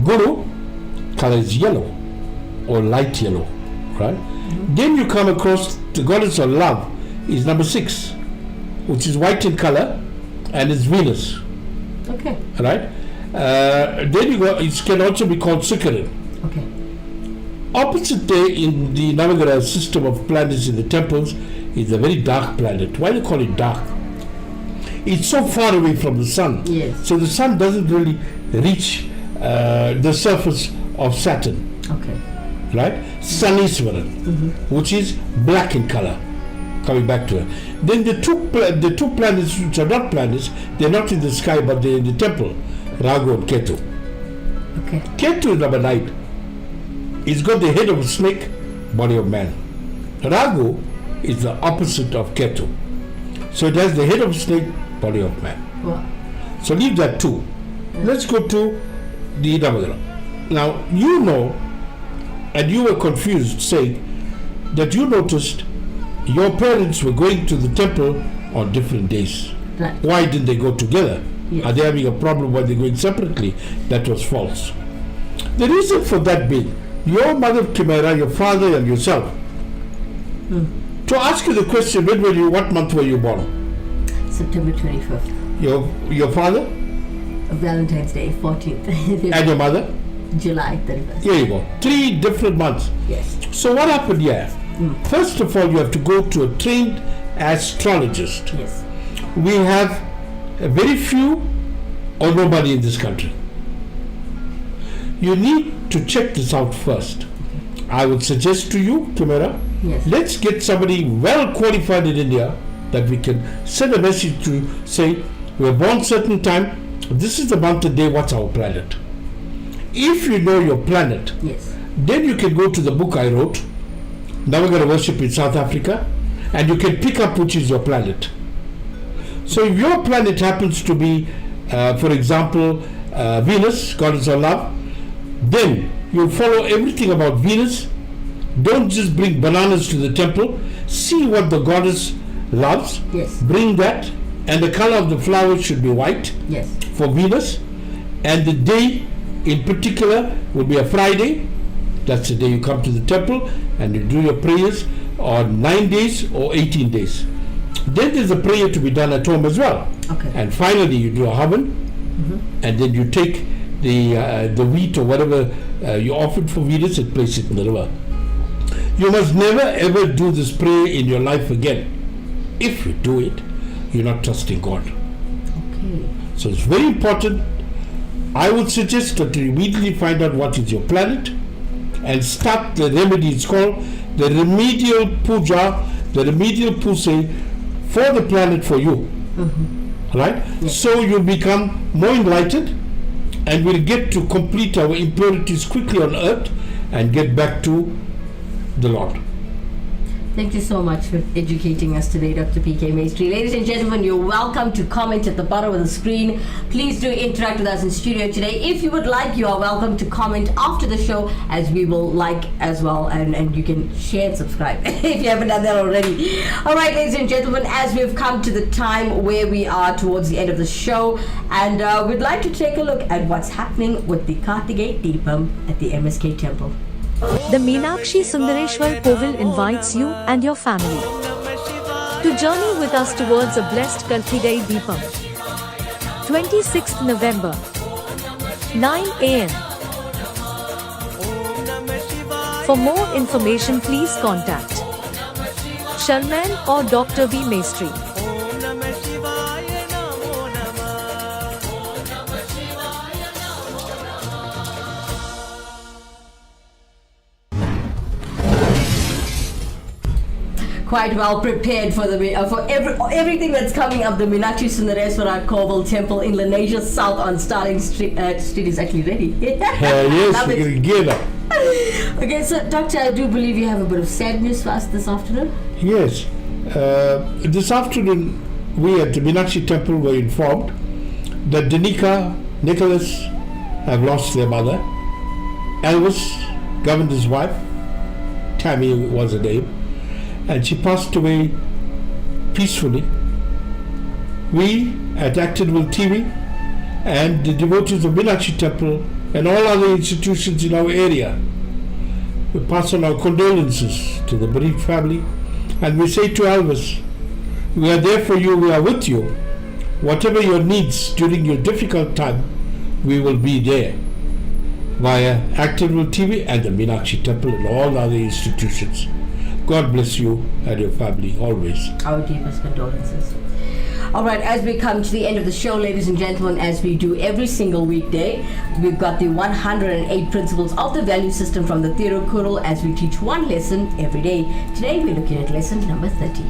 Speaker 3: Guru. Color is yellow or light yellow, right? Then you come across the goddess of love is number 6, which is white in color, and is Venus,
Speaker 2: Okay.
Speaker 3: right? Then you go, it can also be called Sukharan.
Speaker 2: Okay.
Speaker 3: Opposite there in the Navagraha system of planets in the temples is a very dark planet. Why do they call it dark? It's so far away from the sun.
Speaker 2: Yes.
Speaker 3: So the sun doesn't really reach the surface of Saturn,
Speaker 2: Okay.
Speaker 3: right? Saniswaran, which is black in color. Coming back to it. Then the two planets which are not planets, they're not in the sky but they're in the temple, Rahu and Ketu.
Speaker 2: Okay.
Speaker 3: Ketu is number 9. It's got the head of a snake, body of man. Rahu is the opposite of Ketu. So it has the head of a snake, body of man.
Speaker 2: Well,
Speaker 3: So leave that too. Let's go to the Navagraha. Now you know, and you were confused saying that you noticed your parents were going to the temple on different days.
Speaker 2: right.
Speaker 3: Why didn't they go together?
Speaker 2: Yes.
Speaker 3: Are they having a problem why they're going separately? That was false. The reason for that being, your mother Kimera, your father and yourself, to ask you the question, what month were you born?
Speaker 2: September 25th.
Speaker 3: Your father
Speaker 2: Valentine's Day, 14th.
Speaker 3: and your mother?
Speaker 2: July 31st.
Speaker 3: Here you go. 3 different months.
Speaker 2: Yes.
Speaker 3: So what happened here? First of all, you have to go to a trained astrologist.
Speaker 2: Yes.
Speaker 3: We have very few or nobody in this country. You need to check this out first. I would suggest to you, Kimera,
Speaker 2: Yes.
Speaker 3: let's get somebody well qualified in India that we can send a message to say, we're born certain time, this is the month and day, what's our planet? If you know your planet,
Speaker 2: Yes.
Speaker 3: then you can go to the book I wrote, Navagraha Worship in South Africa, and you can pick up which is your planet. So if your planet happens to be, for example, Venus, goddess of love, then you'll follow everything about Venus. Don't just bring bananas to the temple. See what the goddess loves.
Speaker 2: Yes.
Speaker 3: Bring that, and the color of the flowers should be white
Speaker 2: Yes.
Speaker 3: for Venus, and the day in particular will be a Friday. That's the day you come to the temple and you do your prayers on 9 days or 18 days. Then there's a prayer to be done at home as well.
Speaker 2: Okay.
Speaker 3: And finally you do a havan, and then you take the wheat or whatever you offered for Venus and place it in the river. You must never ever do this prayer in your life again. If you do it, you're not trusting God.
Speaker 2: Okay.
Speaker 3: So it's very important. I would suggest that you immediately find out what is your planet and start the remedy. It's called the remedial puja, the remedial puja for the planet for you. Right?
Speaker 2: Yes.
Speaker 3: So you'll become more enlightened and we'll get to complete our impurities quickly on earth and get back to the Lord.
Speaker 2: Thank you so much for educating us today, Dr. P.K. Maistry. Ladies and gentlemen, you're welcome to comment at the bottom of the screen. Please do interact with us in studio today. If you would like, you are welcome to comment after the show, as we will like as well, and you can share and subscribe if you haven't done that already. All right, ladies and gentlemen, as we've come to the time where we are towards the end of the show, and we'd like to take a look at what's happening with the Kartigate Deepam at the MSK Temple.
Speaker 6: The Meenakshi Sundareshwar Kovil invites you and your family to journey with us towards a blessed Kartigai Deepam. 26th November, 9 a.m. For more information, please contact Sharman or Dr. V. Maistry.
Speaker 2: Quite well prepared for the everything that's coming up. The Meenakshi Sundareswara Kovil Temple in Lanesia South on Starling Street is actually ready.
Speaker 3: Yes,
Speaker 2: Love
Speaker 3: we're
Speaker 2: it.
Speaker 3: going to get up.
Speaker 2: Okay, so Doctor, I do believe you have a bit of sad news for us this afternoon.
Speaker 3: Yes. This afternoon, we at the Meenakshi Temple were informed that Danica, Nicholas have lost their mother. Elvis, Governor's wife, Tammy was her name, and she passed away peacefully. We at Actonville TV and the devotees of Meenakshi Temple and all other institutions in our area, we pass on our condolences to the bereaved family, and we say to Elvis, we are there for you, we are with you. Whatever your needs during your difficult time, we will be there via Actonville TV and the Meenakshi Temple and all other institutions. God bless you and your family always.
Speaker 2: Our deepest condolences. All right, as we come to the end of the show, ladies and gentlemen, as we do every single weekday, we've got the 108 principles of the value system from the Tirukkural as we teach one lesson every day. Today we're looking at lesson number 30.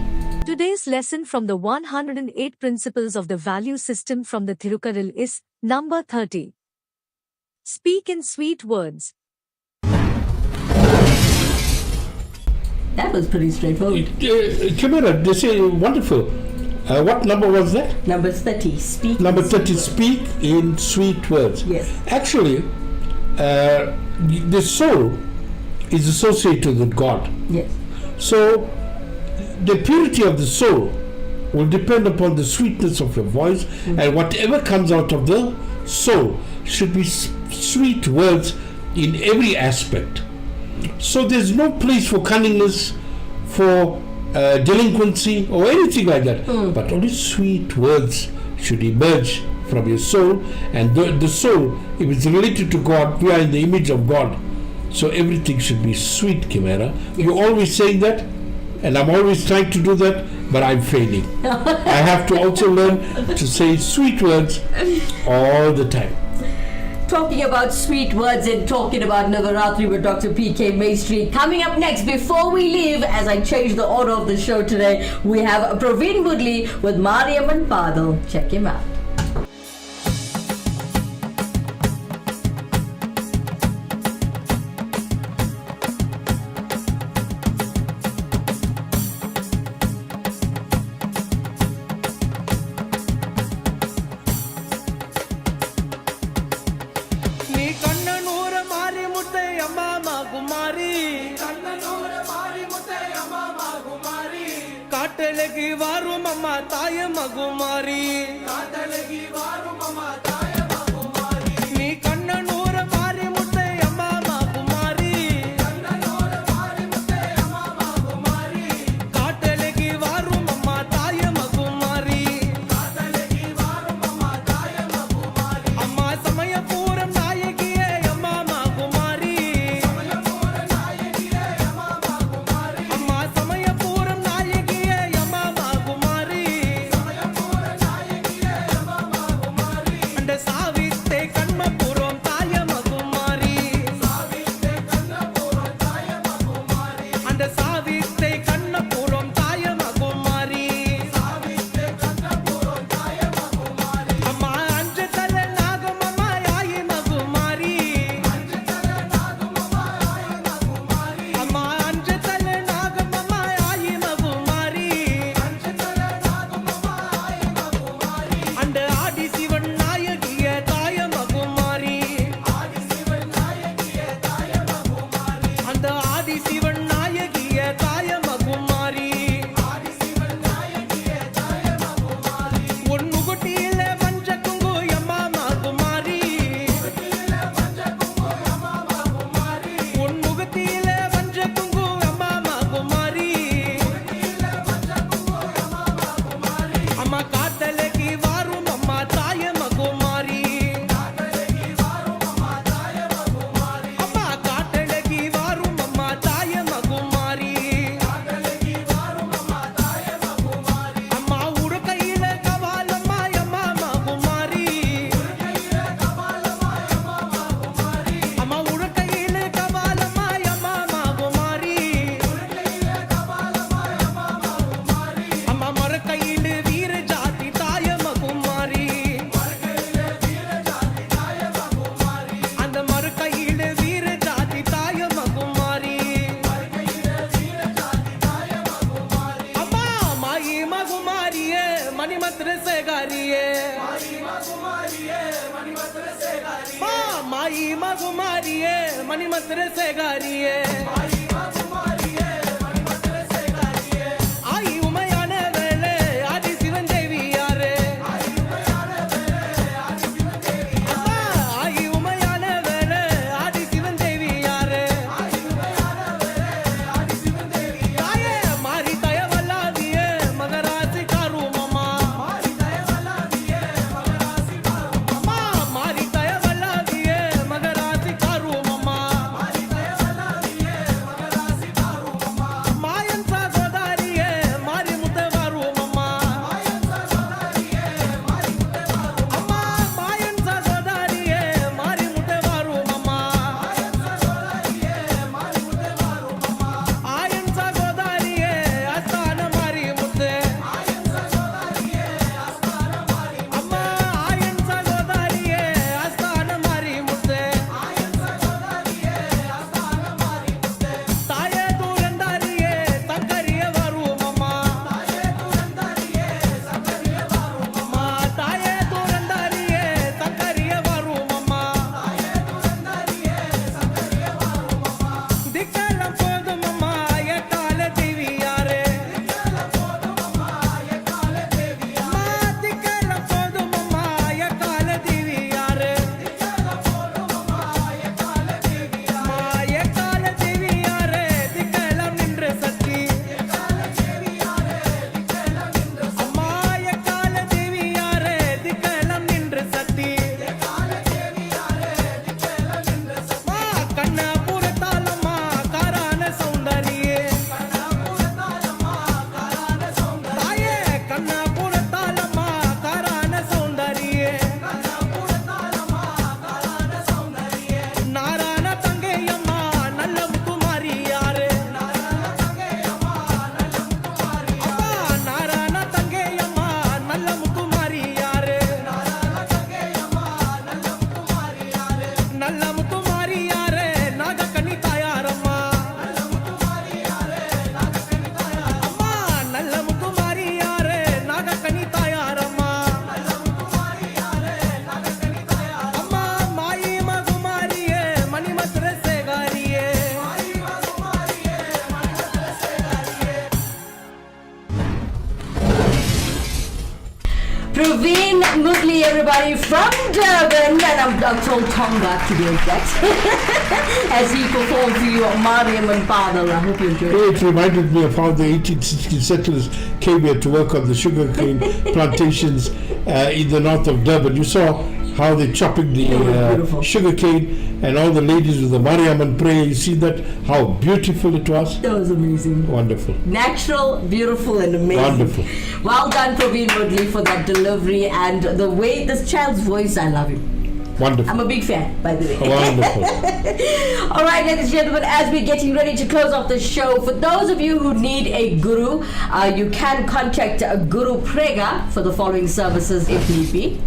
Speaker 6: Today's lesson from the 108 principles of the value system from the Tirukkural is number 30. Speak in sweet words.
Speaker 2: That was pretty straightforward.
Speaker 3: Kimera, they say wonderful. What number was that?
Speaker 2: Number 30. Speak.
Speaker 3: Number
Speaker 2: in
Speaker 3: 30,
Speaker 2: sweet words.
Speaker 3: speak in sweet words.
Speaker 2: Yes.
Speaker 3: Actually, the soul is associated with God.
Speaker 2: Yes.
Speaker 3: So, the purity of the soul will depend upon the sweetness of your voice, and whatever comes out of the soul should be sweet words in every aspect. So there's no place for cunningness, for delinquency or anything like that, but only sweet words should emerge from your soul. And the soul, if it's related to God, we are in the image of God, so everything should be sweet. Kimera, you're always saying that, and I'm always trying to do that, but I'm failing. I have to also learn to say sweet words all the time.
Speaker 2: Talking about sweet words and talking about Navaratri with Dr. P.K. Maistry. Coming up next, before we leave, as I change the order of the show today, we have Praveen Woodley with Mariamman Padal. Check him out.
Speaker 5: ಕಾಟಲಗಿ ವಾರು ಮಮ್ಮ ತಾಯ ಮಗುಮಾರಿ ಕಾಟಲಗಿ ವಾರು ಮಮ್ಮ ತಾಯ ಮಗುಮಾರಿ ನೀ ಕಣ್ಣನೂರ ಮಾರಿ ಮುತ್ತೆ ಅಮ್ಮ ಮಗುಮಾರಿ ಕಣ್ಣನೂರ ಮಾರಿ ಮುತ್ತೆ ಅಮ್ಮ ಮಗುಮಾರಿ ಕಾಟಲಗಿ ವಾರು ಮಮ್ಮ ತಾಯ ಮಗುಮಾರಿ ಕಾಟಲಗಿ ವಾರು ಮಮ್ಮ ತಾಯ ಮಗುಮಾರಿ ಅಮ್ಮ ಸಮಯ ಪೂರ ನಾಯಕಿಯೇ ಅಮ್ಮ ಮಗುಮಾರಿ ಸಮಯ ಪೂರ ನಾಯಕಿಯೇ ಅಮ್ಮ ಮಗುಮಾರಿ ಅಮ್ಮ ಸಮಯ ಪೂರ ನಾಯಕಿಯೇ ಅಮ್ಮ ಮಗುಮಾರಿ ಸಮಯ माई मगुमारिये मणिमत्र से गारिये आई उमयान वेले आदि शिवन देवी यारे आई उमयान वेले आदि शिवन देवी यारे ताये मारी ताया वाला दिए मगर आसी कारू ममा मारी ताया वाला दिए मगर आसी कारू ममा मायन सा गोदारी है मारी मुतवारू मम्मा अम्मा मायन सा गोदारी है मारी मुतवारू मम्मा आयन सा गोदारी है आस्थान मारी मुते अम्मा आयन सा गोदारी है आस्थान मारी मुते ताये दूरंदारी है तंकरिये वारू मम्मा ताये दूरंदारी है तंकरिये वारू मम्मा दिक्कलम पोदु मम्मा ये काले देवी यारे दिक्कलम पोदु मम्मा ये काले देवी यारे ये काले देवी यारे दिक्कलम निंद्रे सत्ती अम्मा ये काले देवी यारे दिक्कलम निंद्रे सत्ती कन्ना पूरतालम्मा कारान सौंदर्ये ताये कन्ना पूरतालम्मा कारान सौंदर्ये नारायण तंगेयम्मा नल्लम कुमारी यारे अम्मा नारायण तंगेयम्मा नल्लम कुमारी यारे नल्लम कुमारी यारे नागकनी तायारम्मा अम्मा नल्लम कुमारी यारे नागकनी तायारम्मा अम्मा माई मगुमारिये मणिमत्र से गारिये
Speaker 2: Praveen Mutli, everybody from Durban, and I'm told Tonga to be exact, as he performed for you Mariam and Padal. I hope you enjoyed it.
Speaker 3: It reminded me of how the 1860 settlers came here to work on the sugarcane plantations in the north of Durban. You saw how they're chopping the
Speaker 2: beautiful.
Speaker 3: sugarcane, and all the ladies with the Mariaman prayer. You see that? How beautiful it was.
Speaker 2: That was amazing.
Speaker 3: Wonderful.
Speaker 2: Natural, beautiful, and amazing.
Speaker 3: Wonderful.
Speaker 2: Well done, Praveen Mutli, for that delivery and the way this child's voice. I love him.
Speaker 3: Wonderful.
Speaker 2: I'm a big fan, by the way.
Speaker 3: Wonderful.
Speaker 2: All right, ladies and gentlemen, as we're getting ready to close off the show, for those of you who need a guru, you can contact Guru Prega for the following services if need be.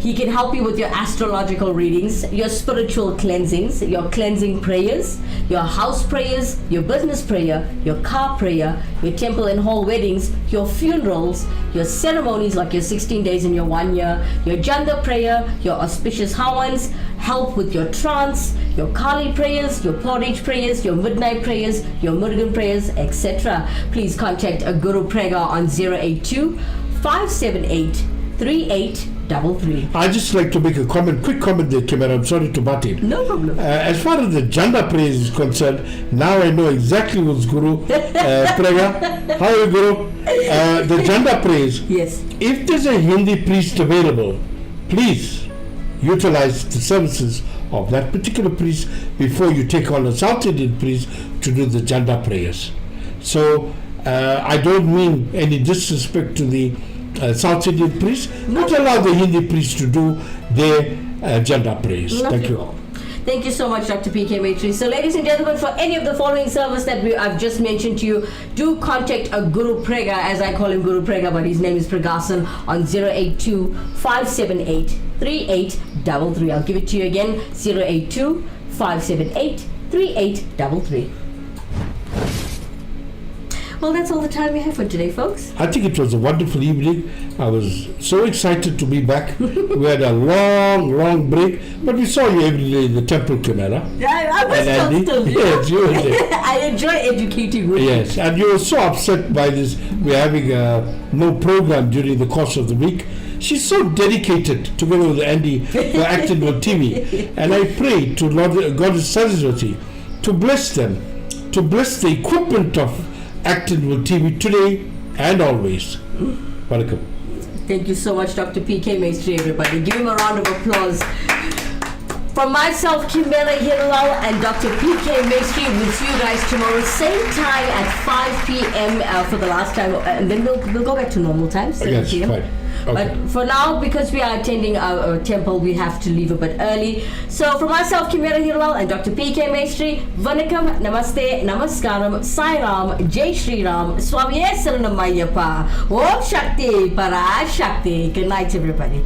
Speaker 2: He can help you with your astrological readings, your spiritual cleansings, your cleansing prayers, your house prayers, your business prayer, your car prayer, your temple and hall weddings, your funerals, your ceremonies like your 16 days and your 1 year, your Janda prayer, your auspicious Hawans, help with your trance, your Kali prayers, your porridge prayers, your midnight prayers, your Murugan prayers, etc. Please contact a Guru Prega on 082 578 3833.
Speaker 3: I'd just like to make a quick comment there, Kimera. I'm sorry to butt in.
Speaker 2: No problem.
Speaker 3: As far as the Janda praise is concerned, now I know exactly what's Guru Prega. How are you, Guru? The Janda praise.
Speaker 2: Yes.
Speaker 3: If there's a Hindi priest available, please utilize the services of that particular priest before you take on a South Indian priest to do the Janda prayers. So I don't mean any disrespect to the South Indian priests, but allow the Hindi priests to do their Janda prayers. Thank you.
Speaker 2: Thank you so much, Dr. P.K. Maistry. So, ladies and gentlemen, for any of the following service that I've just mentioned to you, do contact a Guru Prega, as I call him Guru Prega, but his name is Pregasan, on 082 578 3833. I'll give it to you again, 082 578 3833. Well, that's all the time we have for today, folks.
Speaker 3: I think it was a wonderful evening. I was so excited to be back. We had a long break, but we saw you every day in the temple, Kimera.
Speaker 2: Yeah, I was still.
Speaker 3: Yes, you were there.
Speaker 2: I enjoy educating women.
Speaker 3: Yes, and you were so upset by this. We're having no program during the course of the week. She's so dedicated, together with Andy, for Acting on TV. And I pray to Lord Goddess Saraswati to bless them, to bless the equipment of Acting on TV today and always. Welcome.
Speaker 2: Thank you so much, Dr. P.K. Maistry, everybody. Give him a round of applause. From myself, Kimera, Heeralal, and Dr. P.K. Maistry, we'll see you guys tomorrow, same time at 5 p.m. For the last time, and then we'll go back to normal time, 7 p.m.
Speaker 3: Fine. Okay.
Speaker 2: But for now, because we are attending our temple, we have to leave a bit early. So, from myself, Kimera, Heeralal, and Dr. P.K. Maistry, Vanakkam, Namaste, Namaskaram, Sai Ram, Jai Shri Ram, Swami Saranam Ayyappa, Om Shakti, Para Shakti. Good night, everybody.